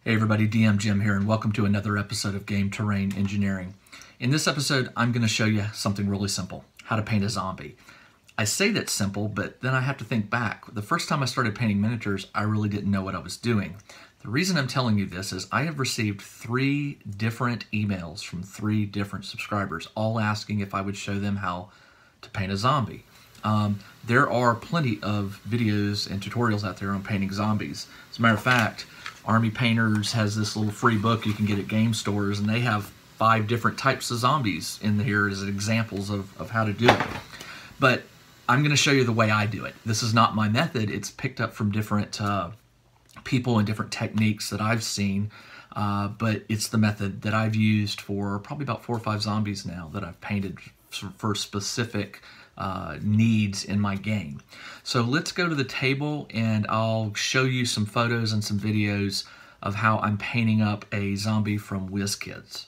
Hey everybody, DM Jim here, and welcome to another episode of Game Terrain Engineering. In this episode, I'm going to show you something really simple, how to paint a zombie. I say that's simple, but then I have to think back. The first time I started painting miniatures, I really didn't know what I was doing. The reason I'm telling you this is I have received 3 different emails from 3 different subscribers, all asking if I would show them how to paint a zombie. There are plenty of videos and tutorials out there on painting zombies. As a matter of fact, Army Painters has this little free book you can get at game stores, and they have 5 different types of zombies in here as examples of how to do it. But I'm going to show you the way I do it. This is not my method. It's picked up from different people and different techniques that I've seen, but it's the method that I've used for probably about 4 or 5 zombies now that I've painted for specific needs in my game. So let's go to the table and I'll show you some photos and some videos of how I'm painting up a zombie from WizKids.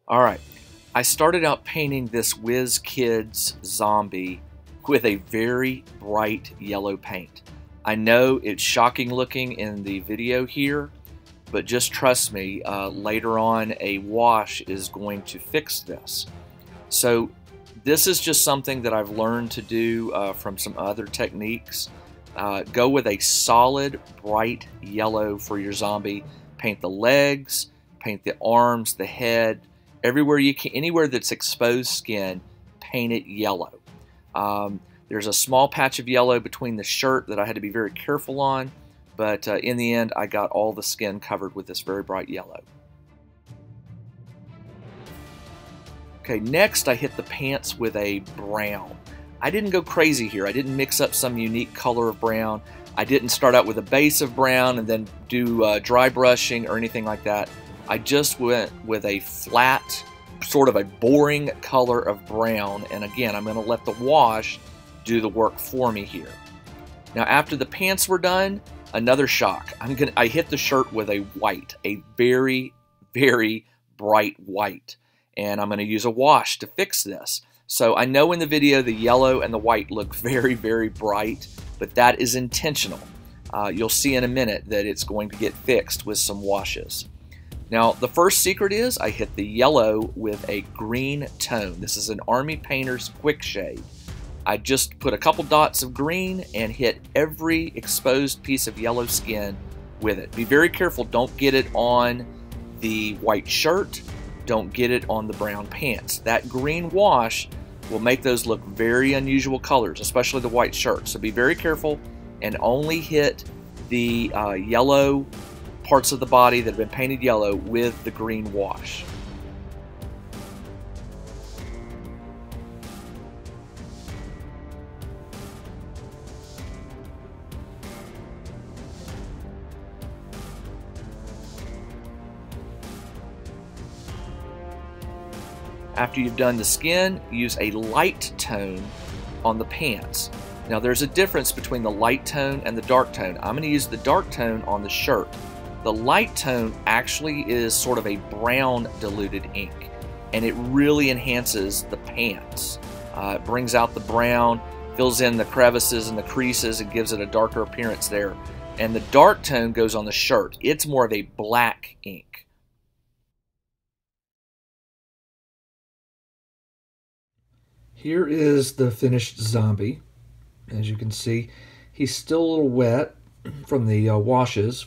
Alright, I started out painting this WizKids zombie with a very bright yellow paint. I know it's shocking looking in the video here, but just trust me, later on a wash is going to fix this. So this is just something that I've learned to do from some other techniques. Go with a solid, bright yellow for your zombie. Paint the legs, paint the arms, the head, everywhere you can, anywhere that's exposed skin, paint it yellow. There's a small patch of yellow between the shirt that I had to be very careful on, but in the end, I got all the skin covered with this very bright yellow. Okay, next I hit the pants with a brown. I didn't go crazy here. I didn't mix up some unique color of brown. I didn't start out with a base of brown and then do dry brushing or anything like that. I just went with a flat, sort of a boring color of brown. And again, I'm going to let the wash do the work for me here. Now, after the pants were done, another shock. I hit the shirt with a white, a very, very bright white. And I'm going to use a wash to fix this. So I know in the video the yellow and the white look very, very bright, but that is intentional. You'll see in a minute that it's going to get fixed with some washes. Now, the first secret is I hit the yellow with a green tone. This is an Army Painter's Quick Shade. I just put a couple dots of green and hit every exposed piece of yellow skin with it. Be very careful, don't get it on the white shirt. Don't get it on the brown pants. That green wash will make those look very unusual colors, especially the white shirt. So be very careful and only hit the yellow parts of the body that have been painted yellow with the green wash. After you've done the skin, use a light tone on the pants. Now there's a difference between the light tone and the dark tone. I'm going to use the dark tone on the shirt. The light tone actually is sort of a brown diluted ink, and it really enhances the pants. It brings out the brown, fills in the crevices and the creases, and gives it a darker appearance there. And the dark tone goes on the shirt. It's more of a black ink. Here is the finished zombie. As you can see, he's still a little wet from the washes,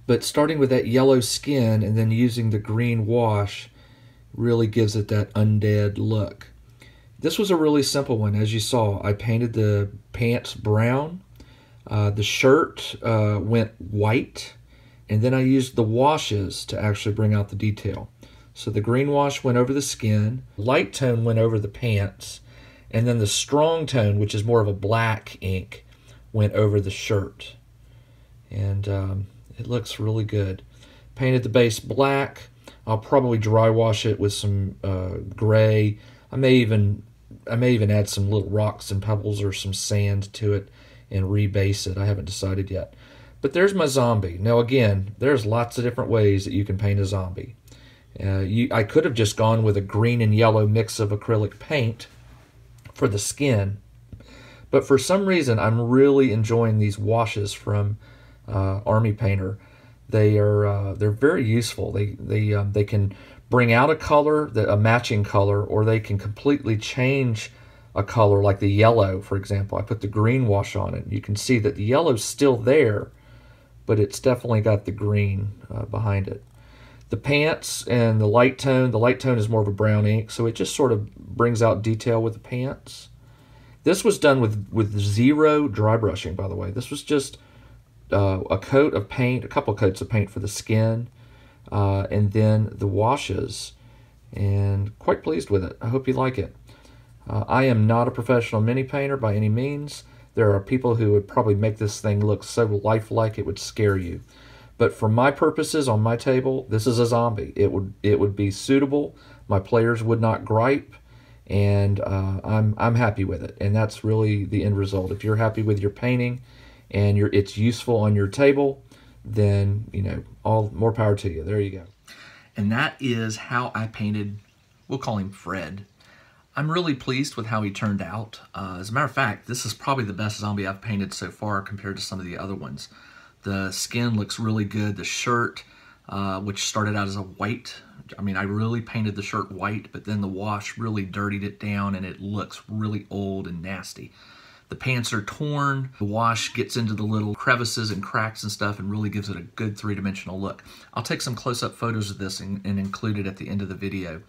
but starting with that yellow skin and then using the green wash really gives it that undead look. This was a really simple one. As you saw, I painted the pants brown, the shirt went white, and then I used the washes to actually bring out the detail. So the green wash went over the skin, light tone went over the pants, and then the strong tone, which is more of a black ink, went over the shirt. And it looks really good. Painted the base black. I'll probably dry wash it with some gray. I may even add some little rocks and pebbles or some sand to it and rebase it. I haven't decided yet. But there's my zombie. Now again, there's lots of different ways that you can paint a zombie. I could have just gone with a green and yellow mix of acrylic paint for the skin, but for some reason I'm really enjoying these washes from Army Painter. they're very useful. They can bring out a color, a matching color, or they can completely change a color, like the yellow, for example. I put the green wash on it. You can see that the yellow's still there, but it's definitely got the green behind it. The pants and the light tone is more of a brown ink, so it just sort of brings out detail with the pants. This was done with zero dry brushing, by the way. This was just a coat of paint, a couple of coats of paint for the skin, and then the washes, and quite pleased with it. I hope you like it. I am not a professional mini painter by any means. There are people who would probably make this thing look so lifelike it would scare you. But for my purposes on my table, this is a zombie. It would be suitable. My players would not gripe, and I'm happy with it. And that's really the end result. If you're happy with your painting and it's useful on your table, then all more power to you. There you go. And that is how I painted, we'll call him Fred. I'm really pleased with how he turned out. As a matter of fact, this is probably the best zombie I've painted so far compared to some of the other ones. The skin looks really good. The shirt, which started out as a white, I really painted the shirt white, but then the wash really dirtied it down and it looks really old and nasty. The pants are torn. The wash gets into the little crevices and cracks and stuff and really gives it a good three-dimensional look. I'll take some close-up photos of this and include it at the end of the video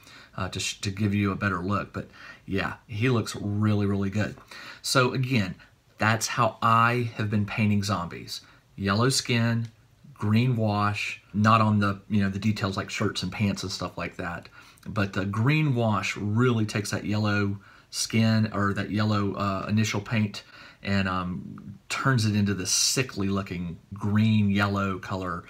to give you a better look. But yeah, he looks really, really good. So again, that's how I have been painting zombies. Yellow skin, green wash, not on the the details like shirts and pants and stuff like that, but the green wash really takes that yellow skin or that yellow initial paint and turns it into this sickly looking green yellow color.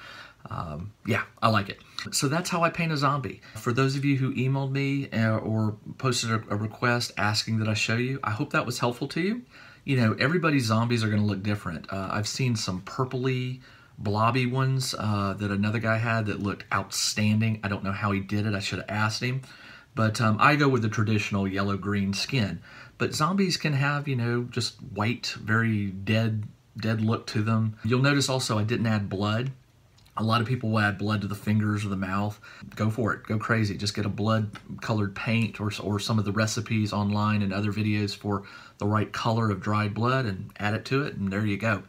Yeah, I like it. So that's how I paint a zombie. For those of you who emailed me or posted a request asking that I show you, I hope that was helpful to you. Everybody's zombies are going to look different. I've seen some purpley, blobby ones that another guy had that looked outstanding. I don't know how he did it. I should have asked him. But I go with the traditional yellow-green skin. But zombies can have, just white, very dead look to them. You'll notice also I didn't add blood. A lot of people will add blood to the fingers or the mouth. Go for it. Go crazy. Just get a blood-colored paint or some of the recipes online and other videos for the right color of dried blood and add it to it, and there you go.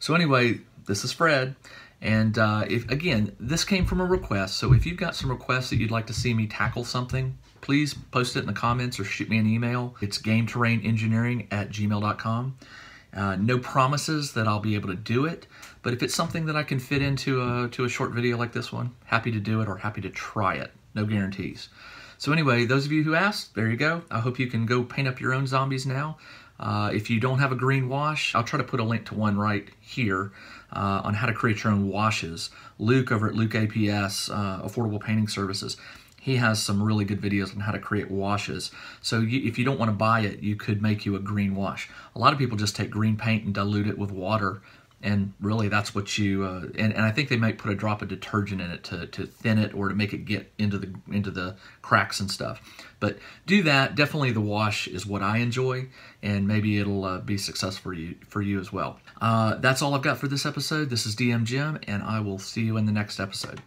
So anyway, this is Fred. And again, this came from a request, so if you've got some requests that you'd like to see me tackle something, please post it in the comments or shoot me an email. It's gameterrainengineering@gmail.com. No promises that I'll be able to do it, but if it's something that I can fit into a short video like this one, happy to do it or happy to try it. No guarantees. So anyway, those of you who asked, there you go. I hope you can go paint up your own zombies now. If you don't have a green wash, I'll try to put a link to one right here on how to create your own washes. Luke over at Luke APS, Affordable Painting Services, he has some really good videos on how to create washes. So if you don't want to buy it, you could make you a green wash. A lot of people just take green paint and dilute it with water, and really that's what you, and I think they might put a drop of detergent in it to thin it or to make it get into the cracks and stuff. But do that. Definitely the wash is what I enjoy, and maybe it'll be successful for you as well. That's all I've got for this episode. This is DM Jim, and I will see you in the next episode.